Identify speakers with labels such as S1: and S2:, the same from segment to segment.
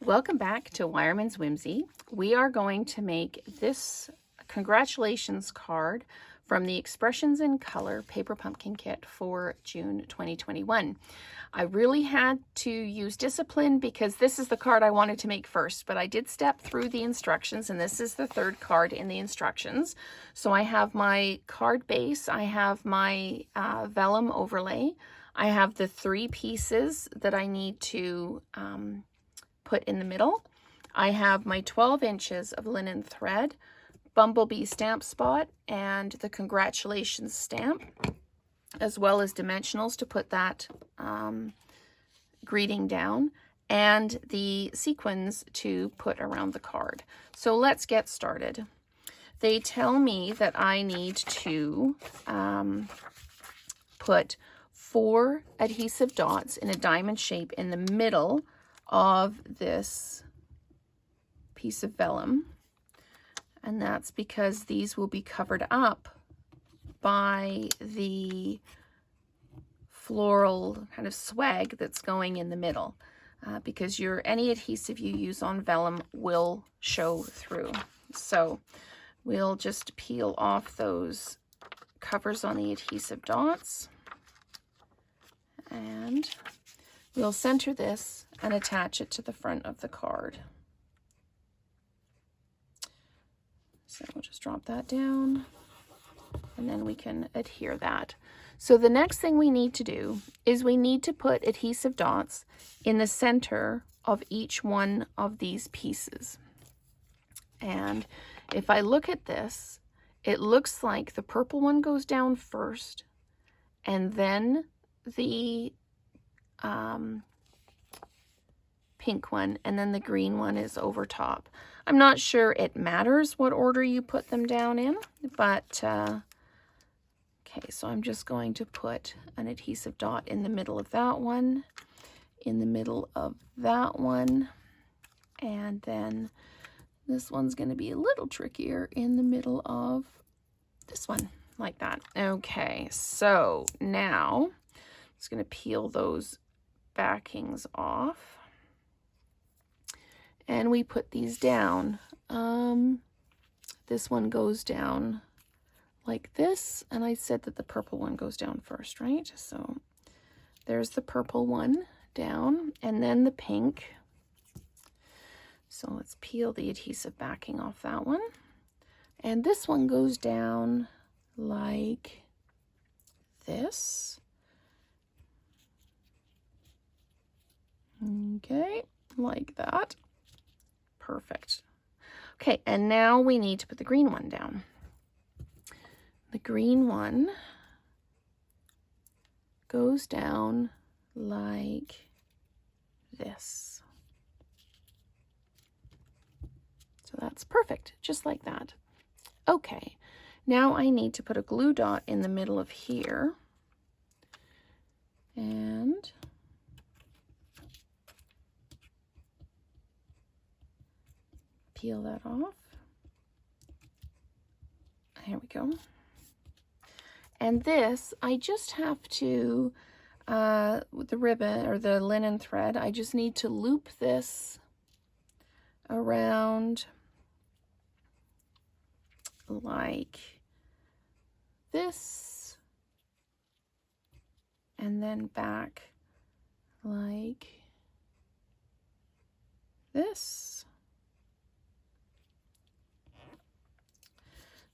S1: Welcome back to Wireman's Whimsy. We are going to make this congratulations card from the Expressions in Color Paper Pumpkin Kit for June 2021. I really had to use discipline because this is the card I wanted to make first, but I did step through the instructions, and this is the third card in the instructions. So I have my card base, I have my vellum overlay, I have the 3 pieces that I need to put in the middle. I have my 12 inches of linen thread, bumblebee stamp spot, and the congratulations stamp, as well as dimensionals to put that greeting down, and the sequins to put around the card. So let's get started. They tell me that I need to put 4 adhesive dots in a diamond shape in the middle of this piece of vellum, and that's because these will be covered up by the floral kind of swag that's going in the middle, because any adhesive you use on vellum will show through. So we'll just peel off those covers on the adhesive dots, and we'll center this and attach it to the front of the card. So we'll just drop that down, and then we can adhere that. So the next thing we need to do is we need to put adhesive dots in the center of each one of these pieces. And if I look at this, it looks like the purple one goes down first, and then the pink one, and then the green one is over top. I'm not sure it matters what order you put them down in, but okay, so I'm just going to put an adhesive dot in the middle of that one, in the middle of that one, and then this one's going to be a little trickier in the middle of this one, like that. Okay, so now I'm just going to peel those backings off, and we put these down. This one goes down like this, and I said that the purple one goes down first, right? So there's the purple one down, and then the pink. So let's peel the adhesive backing off that one, and this one goes down like this. Okay, like that. Perfect. Okay, and now we need to put the green one down. The green one goes down like this. So that's perfect, just like that. Okay, now I need to put a glue dot in the middle of here, and peel that off. There we go. And this, I just have to, with the ribbon or the linen thread, I just need to loop this around like this, and then back like this.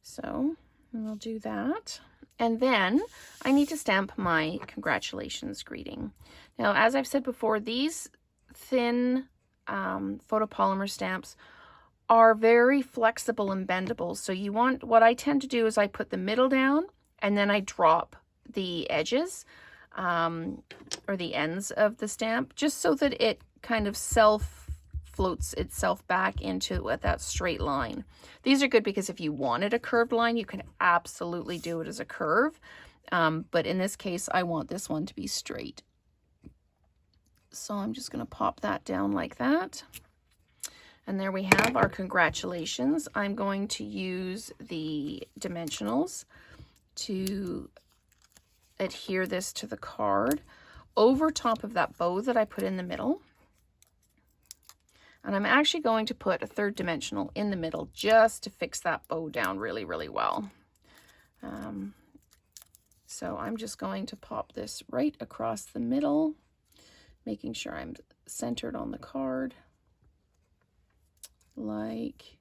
S1: So we'll do that. And then I need to stamp my congratulations greeting. Now, as I've said before, these thin photopolymer stamps are very flexible and bendable. So what I tend to do is I put the middle down, and then I drop the edges or the ends of the stamp, just so that it kind of floats itself back into that straight line. These are good because if you wanted a curved line, you can absolutely do it as a curve. But in this case, I want this one to be straight. So I'm just going to pop that down like that. And there we have our congratulations. I'm going to use the dimensionals to adhere this to the card over top of that bow that I put in the middle. And I'm actually going to put a third dimensional in the middle just to fix that bow down really, really well. So I'm just going to pop this right across the middle, making sure I'm centered on the card like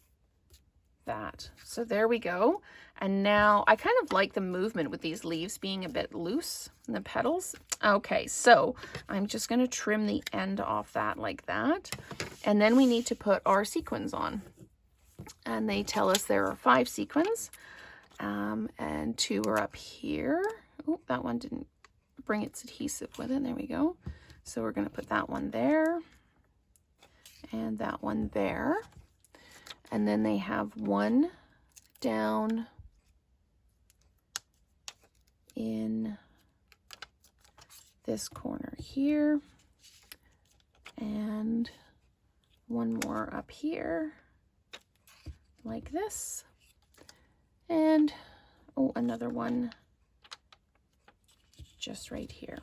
S1: that. So there we go. And now I kind of like the movement with these leaves being a bit loose in the petals. Okay, so I'm just going to trim the end off that like that. And then we need to put our sequins on. And they tell us there are 5 sequins, and 2 are up here. Oh, that one didn't bring its adhesive with it. There we go. So we're going to put that one there and that one there. And then they have one down in this corner here, and one more up here like this, and oh, another one just right here.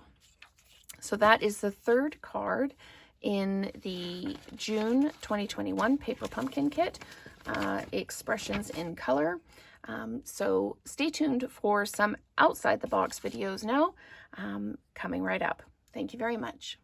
S1: So that is the 3rd card in the June 2021 Paper Pumpkin Kit, Expressions in Color. So stay tuned for some outside the box videos now, coming right up. Thank you very much.